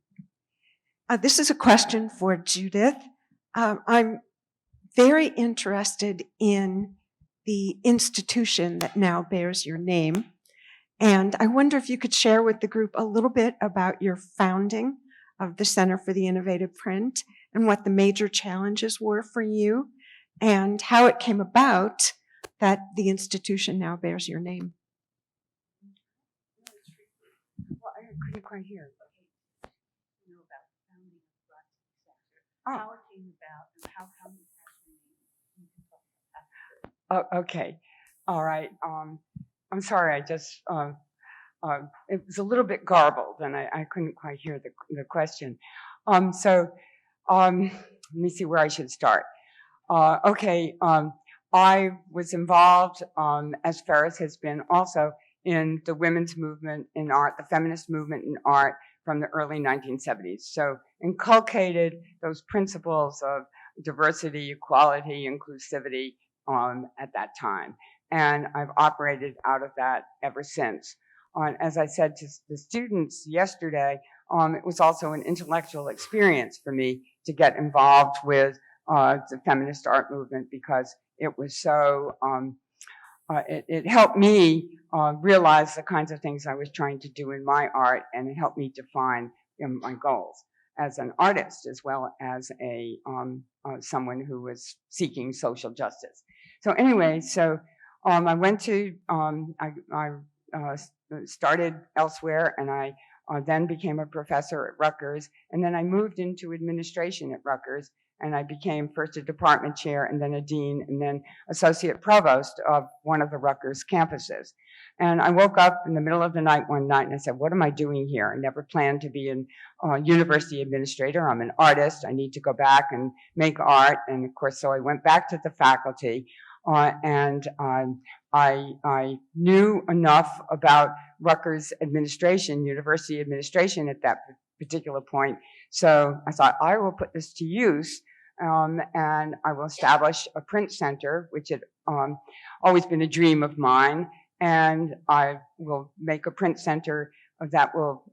This is a question for Judith. I'm very interested in the institution that now bears your name. And I wonder if you could share with the group a little bit about your founding of the Center for the Innovative Print and what the major challenges were for you and how it came about that the institution now bears your name. Well, I couldn't quite hear. how it came about and how come it Oh, okay. All right. I'm sorry. I just it was a little bit garbled, and I couldn't quite hear the question. Let me see where I should start. Okay. I was involved, as Ferris has been also, in the women's movement in art, the feminist movement in art from the early 1970s. So inculcated those principles of diversity, equality, inclusivity at that time. And I've operated out of that ever since. As I said to the students yesterday, it was also an intellectual experience for me to get involved with the feminist art movement because it was so, it helped me realize the kinds of things I was trying to do in my art, and it helped me define my goals as an artist as well as someone who was seeking social justice. So anyway, I went to, I started elsewhere, and I then became a professor at Rutgers, and then I moved into administration at Rutgers, and I became first a department chair and then a dean and then associate provost of one of the Rutgers campuses. And I woke up in the middle of the night one night and I said, what am I doing here? I never planned to be a university administrator. I'm an artist. I need to go back and make art. And of course, so I went back to the faculty and I knew enough about Rutgers administration, university administration at that particular point. So I thought, I will put this to use, and I will establish a print center, which had always been a dream of mine, and I will make a print center that will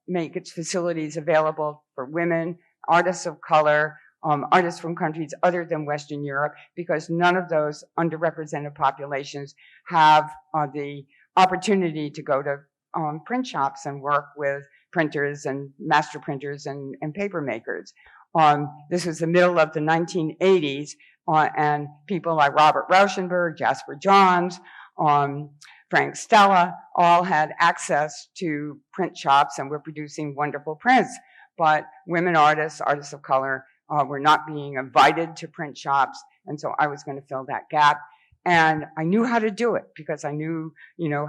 make its facilities available for women, artists of color, artists from countries other than Western Europe, because none of those underrepresented populations have the opportunity to go to print shops and work with printers and master printers and paper makers. This was the middle of the 1980s, and people like Robert Rauschenberg, Jasper Johns, Frank Stella all had access to print shops and were producing wonderful prints. But women artists, artists of color, were not being invited to print shops, and so I was going to fill that gap. And I knew how to do it because I knew,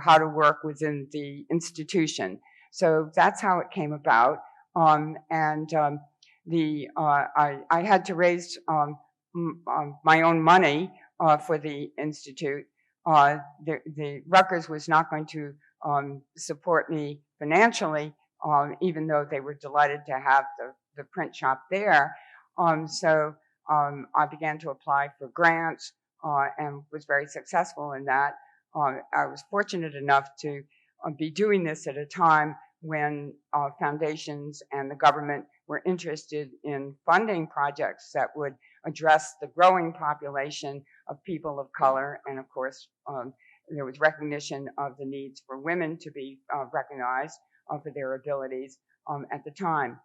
how to work within the institution. So that's how it came about. I had to raise my own money for the institute. The Rutgers was not going to support me financially, even though they were delighted to have the print shop there. I began to apply for grants and was very successful in that. I was fortunate enough to be doing this at a time when foundations and the government were interested in funding projects that would address the growing population of people of color. And of course, there was recognition of the needs for women to be recognized for their abilities at the time.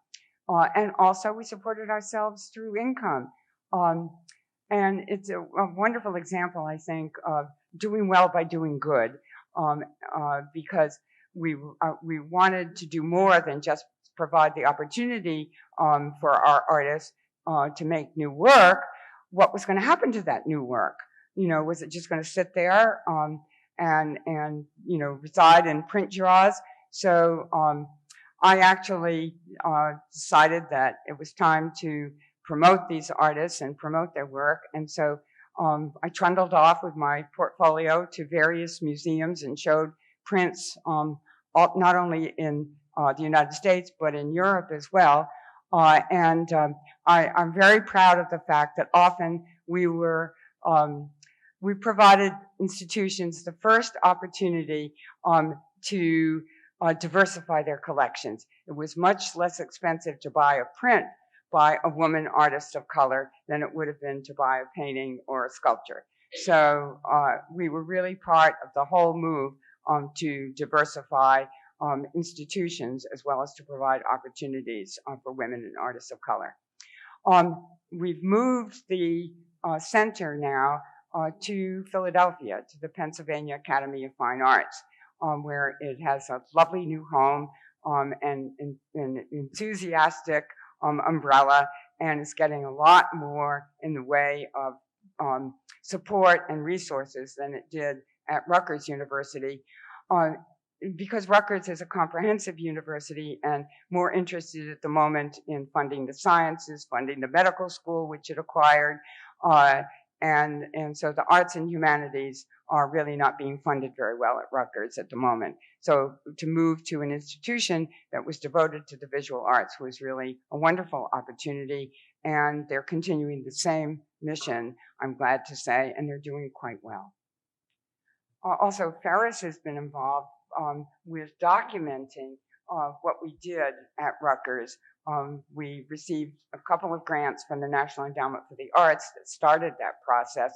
And also we supported ourselves through income. And it's a wonderful example, I think, of doing well by doing good, because we wanted to do more than just provide the opportunity for our artists to make new work. What was going to happen to that new work? Was it just going to sit there and reside in print draws? So I actually decided that it was time to promote these artists and promote their work. And so I trundled off with my portfolio to various museums and showed prints not only in the United States, but in Europe as well. I'm very proud of the fact that often we provided institutions the first opportunity to diversify their collections. It was much less expensive to buy a print by a woman artist of color than it would have been to buy a painting or a sculpture. So we were really part of the whole move to diversify institutions as well as to provide opportunities for women and artists of color. We've moved the center now to Philadelphia, to the Pennsylvania Academy of Fine Arts, where it has a lovely new home and an enthusiastic umbrella and is getting a lot more in the way of support and resources than it did at Rutgers University, because Rutgers is a comprehensive university and more interested at the moment in funding the sciences, funding the medical school, which it acquired, and so the arts and humanities are really not being funded very well at Rutgers at the moment. So to move to an institution that was devoted to the visual arts was really a wonderful opportunity, and they're continuing the same mission, I'm glad to say, and they're doing quite well. Also, Ferris has been involved with documenting what we did at Rutgers. We received a couple of grants from the National Endowment for the Arts that started that process.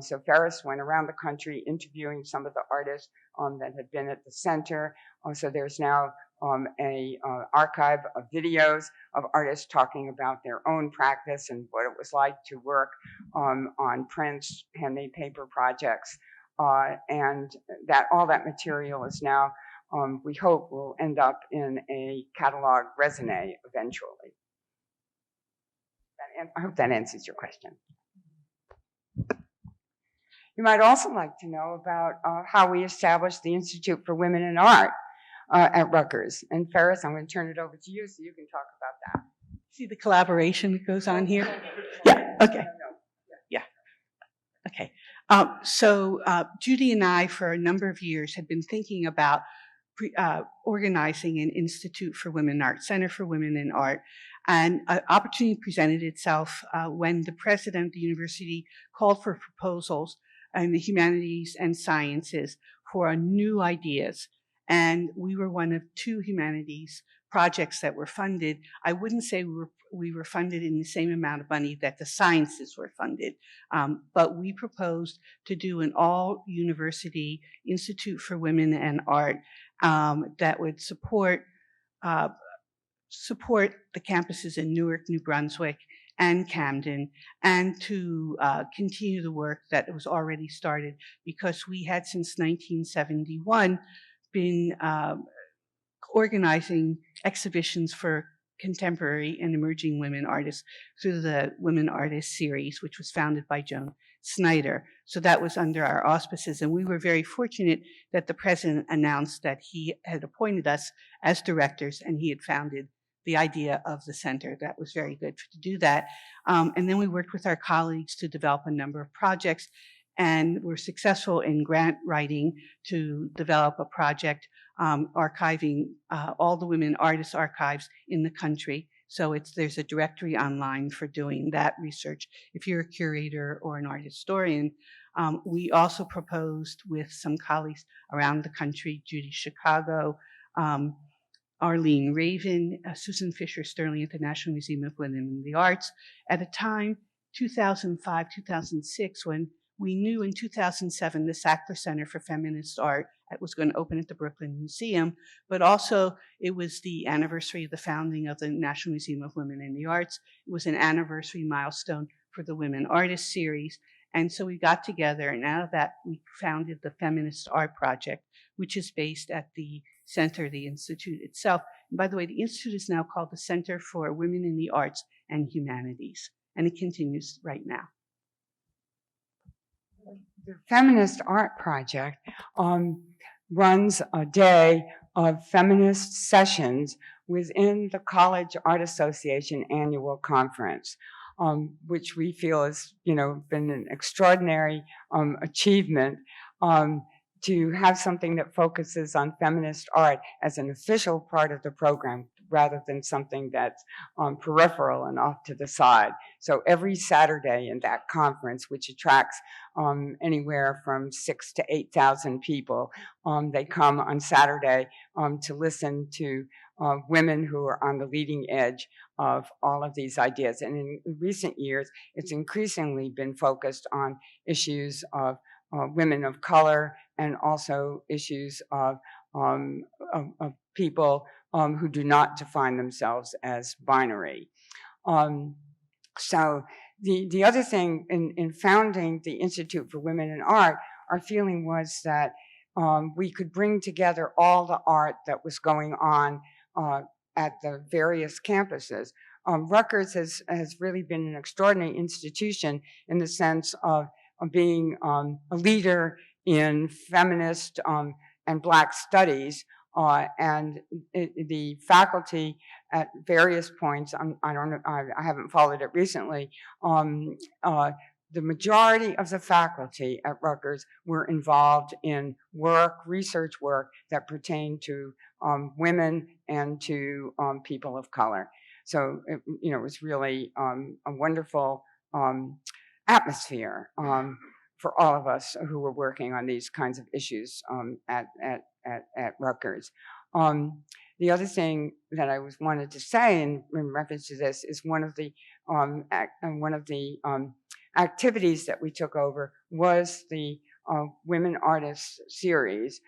So Ferris went around the country interviewing some of the artists that had been at the center. So there's now an archive of videos of artists talking about their own practice and what it was like to work on prints, handmade paper projects. And that all that material is now, we hope, will end up in a catalog raisonné eventually. I hope that answers your question. You might also like to know about how we established the Institute for Women in Art at Rutgers. And Ferris, I'm going to turn it over to you so you can talk about that. See the collaboration that goes on here? Yeah, okay. Yeah. Okay. So Judy and I, for a number of years, had been thinking about organizing an Institute for Women in Art, Center for Women in Art. And an opportunity presented itself when the president of the university called for proposals in the humanities and sciences for new ideas. And we were one of two humanities projects that were funded. I wouldn't say we were funded in the same amount of money that the sciences were funded, but we proposed to do an all-university Institute for Women and Art that would support the campuses in Newark, New Brunswick, and Camden, and to continue the work that was already started, because we had since 1971 been organizing exhibitions for contemporary and emerging women artists through the Women Artists series, which was founded by Joan Snyder. So that was under our auspices, and we were very fortunate that the president announced that he had appointed us as directors, and he had founded the idea of the center. That was very good to do that. And then we worked with our colleagues to develop a number of projects, and were successful in grant writing to develop a project archiving all the women artists' archives in the country. So there's a directory online for doing that research if you're a curator or an art historian. We also proposed with some colleagues around the country, Judy Chicago, Arlene Raven, Susan Fisher Sterling at the National Museum of Women in the Arts. At a time, 2005, 2006, when we knew in 2007 the Sackler Center for Feminist Art was going to open at the Brooklyn Museum, but also it was the anniversary of the founding of the National Museum of Women in the Arts. It was an anniversary milestone for the Women Artists series. And so we got together, and out of that we founded the Feminist Art Project, which is based at the center, the Institute itself. And by the way, the Institute is now called the Center for Women in the Arts and Humanities, and it continues right now. The Feminist Art Project runs a day of feminist sessions within the College Art Association annual conference, which we feel has, been an extraordinary achievement to have something that focuses on feminist art as an official part of the program, rather than something that's peripheral and off to the side. So every Saturday in that conference, which attracts anywhere from 6,000 to 8,000 people, they come on Saturday to listen to women who are on the leading edge of all of these ideas. And in recent years, it's increasingly been focused on issues of women of color, and also issues of people who do not define themselves as binary. So the other thing in founding the Institute for Women in Art, our feeling was that we could bring together all the art that was going on at the various campuses, Rutgers has really been an extraordinary institution in the sense of being a leader in feminist and Black studies, and the faculty at various points. I don't know. I haven't followed it recently. The majority of the faculty at Rutgers were involved in research work that pertained to women and to people of color. So, it was really a wonderful atmosphere for all of us who were working on these kinds of issues at Rutgers. The other thing that I wanted to say in reference to this is one of the activities that we took over was the Women Artists series,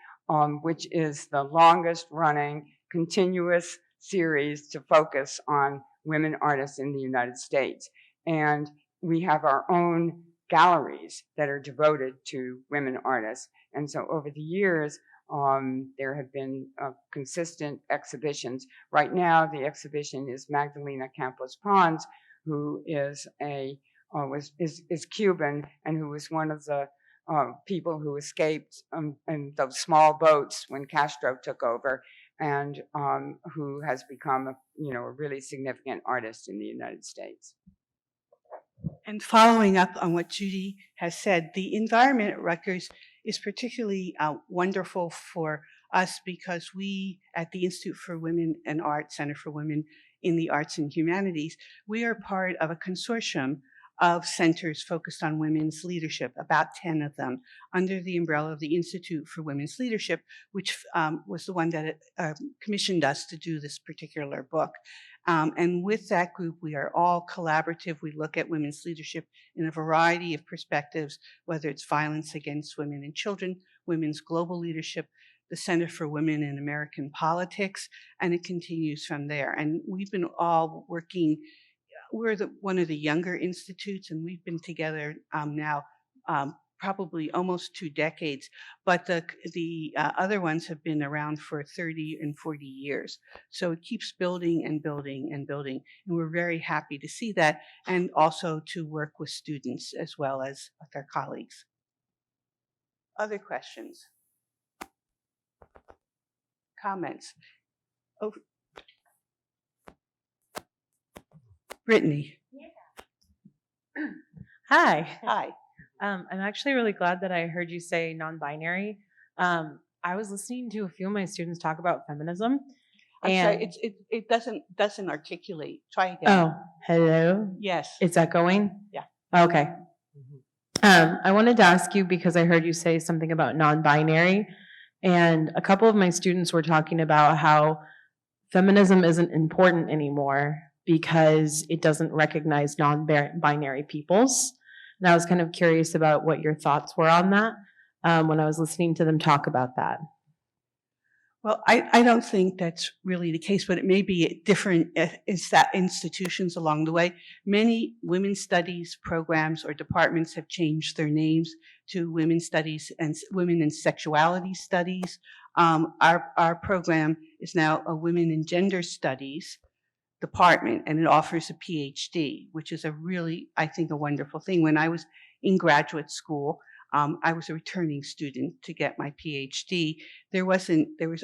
which is the longest running continuous series to focus on women artists in the United States. And we have our own galleries that are devoted to women artists. And so over the years, there have been consistent exhibitions. Right now, the exhibition is Magdalena Campos Pons, who is is Cuban and who was one of the people who escaped in those small boats when Castro took over, and who has become a really significant artist in the United States. And following up on what Judy has said, the environment at Rutgers is particularly wonderful for us because we, at the Institute for Women and Art, Center for Women in the Arts and Humanities, we are part of a consortium of centers focused on women's leadership, about 10 of them, under the umbrella of the Institute for Women's Leadership, which was the one that commissioned us to do this particular book. And with that group, we are all collaborative. We look at women's leadership in a variety of perspectives, whether it's violence against women and children, women's global leadership, the Center for Women in American Politics, and it continues from there. And we've been all working. We're one of the younger institutes, and we've been together now probably almost 2 decades, but the other ones have been around for 30 and 40 years. So it keeps building and building and building, and we're very happy to see that, and also to work with students as well as with our colleagues. Other questions? Comments? Oh, Brittany. Yeah. Hi. Hi. I'm actually really glad that I heard you say non-binary. I was listening to a few of my students talk about feminism. Sorry, it doesn't articulate. Try again. Oh, hello? Yes. It's echoing? Yeah. Okay. I wanted to ask you because I heard you say something about non-binary, and a couple of my students were talking about how feminism isn't important anymore because it doesn't recognize non-binary peoples. And I was kind of curious about what your thoughts were on that when I was listening to them talk about that. Well, I don't think that's really the case, but it may be at different institutions along the way. Many women's studies programs or departments have changed their names to women's studies and women and sexuality studies. Our program is now a women and gender studies department, and it offers a PhD, which is a really, I think, a wonderful thing. When I was in graduate school, I was a returning student to get my PhD. There was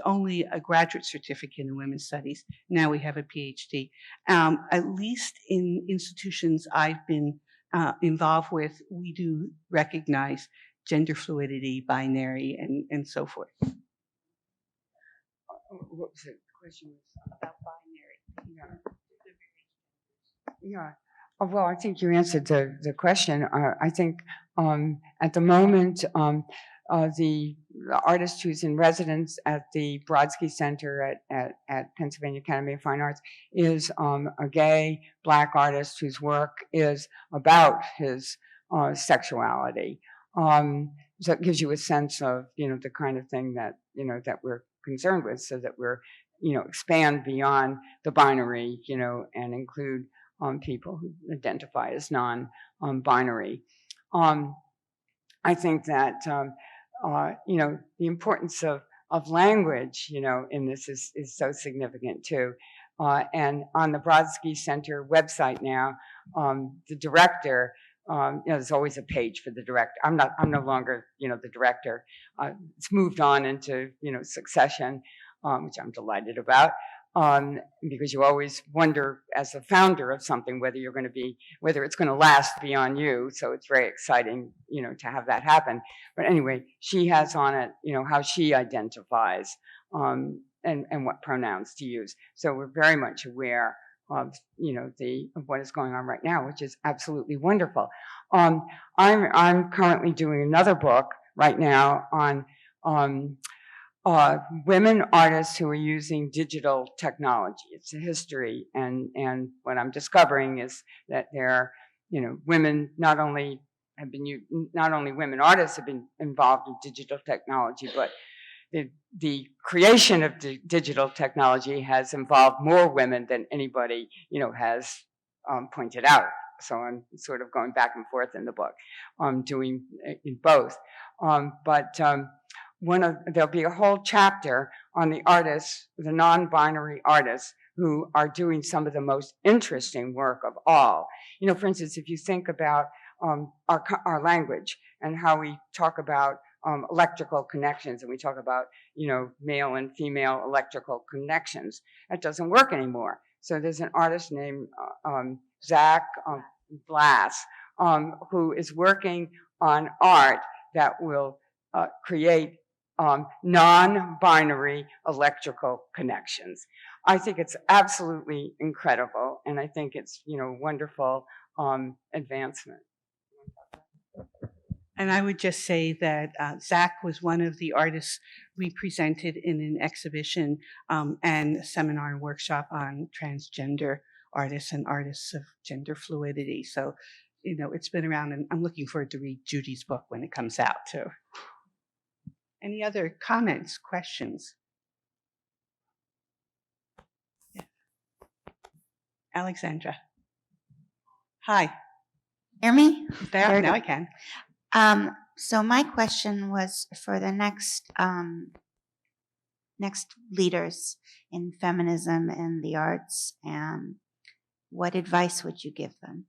only a graduate certificate in women's studies. Now we have a PhD. At least in institutions I've been involved with, we do recognize gender fluidity, binary, and so forth. What was it? The question was About binary. Yeah. Oh, well, I think you answered the question. I think at the moment, the artist who's in residence at the Brodsky Center at Pennsylvania Academy of Fine Arts is a gay Black artist whose work is about his sexuality. So it gives you a sense of, the kind of thing that, that we're concerned with, so that we're, expand beyond the binary, and include people who identify as non-binary. I think that the importance of language, in this is so significant too. And on the Brodsky Center website now, the director, there's always a page for the director. I'm no longer, the director. It's moved on into, succession, which I'm delighted about. Because you always wonder, as a founder of something, whether it's going to last beyond you. So it's very exciting, to have that happen. But anyway, she has on it, how she identifies, and what pronouns to use. So we're very much aware of, of what is going on right now, which is absolutely wonderful. I'm currently doing another book right now on women artists who are using digital technology. It's a history, and what I'm discovering is that there are, women not only women artists have been involved in digital technology, but the creation of the digital technology has involved more women than anybody, has pointed out. So I'm sort of going back and forth in the book, doing both. There'll be a whole chapter on the artists, the non-binary artists, who are doing some of the most interesting work of all. For instance, if you think about our language and how we talk about electrical connections, and we talk about, male and female electrical connections, that doesn't work anymore. So there's an artist named Zach Blass, who is working on art that will create non-binary electrical connections. I think it's absolutely incredible, and I think it's, wonderful advancement. And I would just say that Zach was one of the artists we presented in an exhibition and seminar and workshop on transgender artists and artists of gender fluidity. So, it's been around, and I'm looking forward to read Judy's book when it comes out too. Any other comments, questions? Yeah. Alexandra. Hi. Hear me? There, now I can. So my question was for the next leaders in feminism and the arts, and what advice would you give them?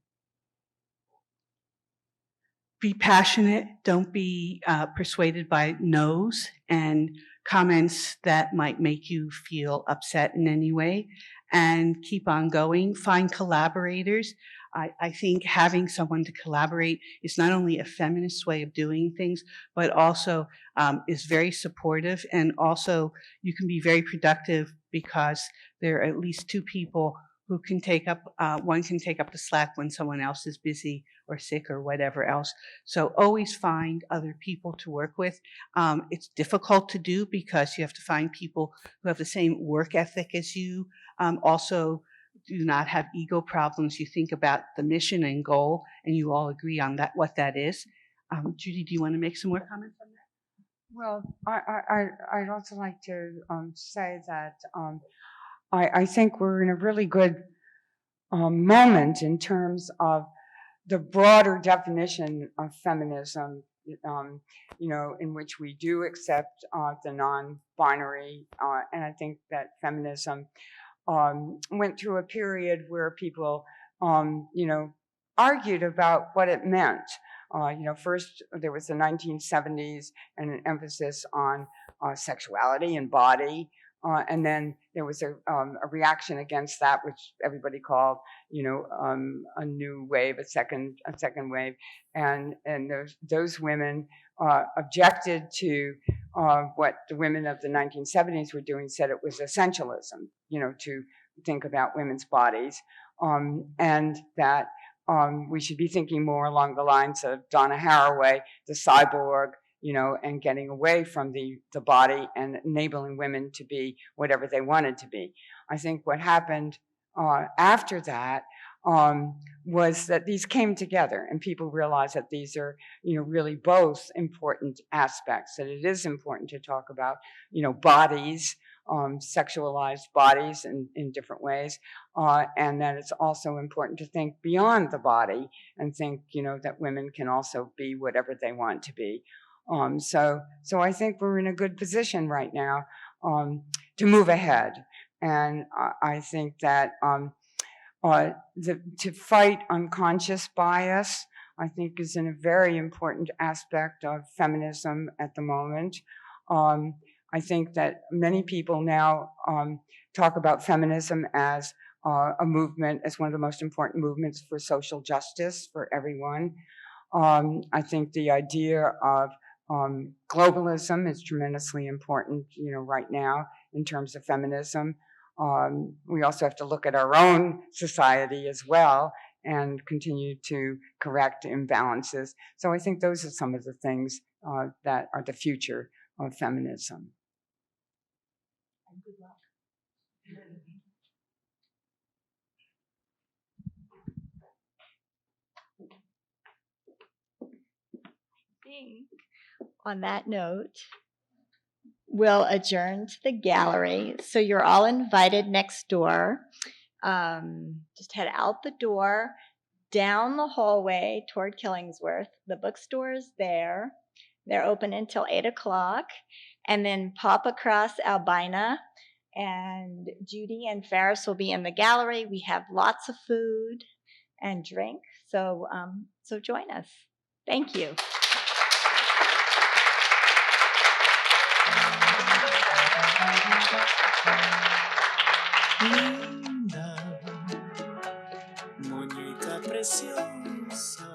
Be passionate. Don't be persuaded by no's and comments that might make you feel upset in any way, and keep on going. Find collaborators. I think having someone to collaborate is not only a feminist way of doing things, but also is very supportive. And also you can be very productive because there are at least two people who can take up, one can take up the slack when someone else is busy or sick or whatever else. So always find other people to work with. It's difficult to do because you have to find people who have the same work ethic as you. Also, do not have ego problems. You think about the mission and goal, and you all agree on that, what that is. Judy, do you want to make some more comments on that? Well, I'd also like to say that I think we're in a really good moment in terms of the broader definition of feminism, in which we do accept the non-binary, and I think that feminism went through a period where people, argued about what it meant. First there was the 1970s and an emphasis on sexuality and body, and then there was a reaction against that, which everybody called, a new wave, a second wave, and those women objected to what the women of the 1970s were doing, said it was essentialism, to think about women's bodies, and that we should be thinking more along the lines of Donna Haraway, the cyborg, and getting away from the body and enabling women to be whatever they wanted to be. I think what happened after that was that these came together, and people realized that these are, really both important aspects, that it is important to talk about, bodies, sexualized bodies in different ways, and that it's also important to think beyond the body and think, that women can also be whatever they want to be. So I think we're in a good position right now to move ahead. And I think that to fight unconscious bias, I think, is a very important aspect of feminism at the moment. I think that many people now talk about feminism as a movement, as one of the most important movements for social justice for everyone. I think the idea of globalism is tremendously important, right now in terms of feminism. We also have to look at our own society as well and continue to correct imbalances. So I think those are some of the things that are the future of feminism. And good luck. On that note, we'll adjourn to the gallery. So you're all invited next door. Just head out the door, down the hallway toward Killingsworth. The bookstore is there. They're open until 8 o'clock. And then pop across Albina, and Judy and Ferris will be in the gallery. We have lots of food and drink. So join us. Thank you. Linda, muñeca preciosa.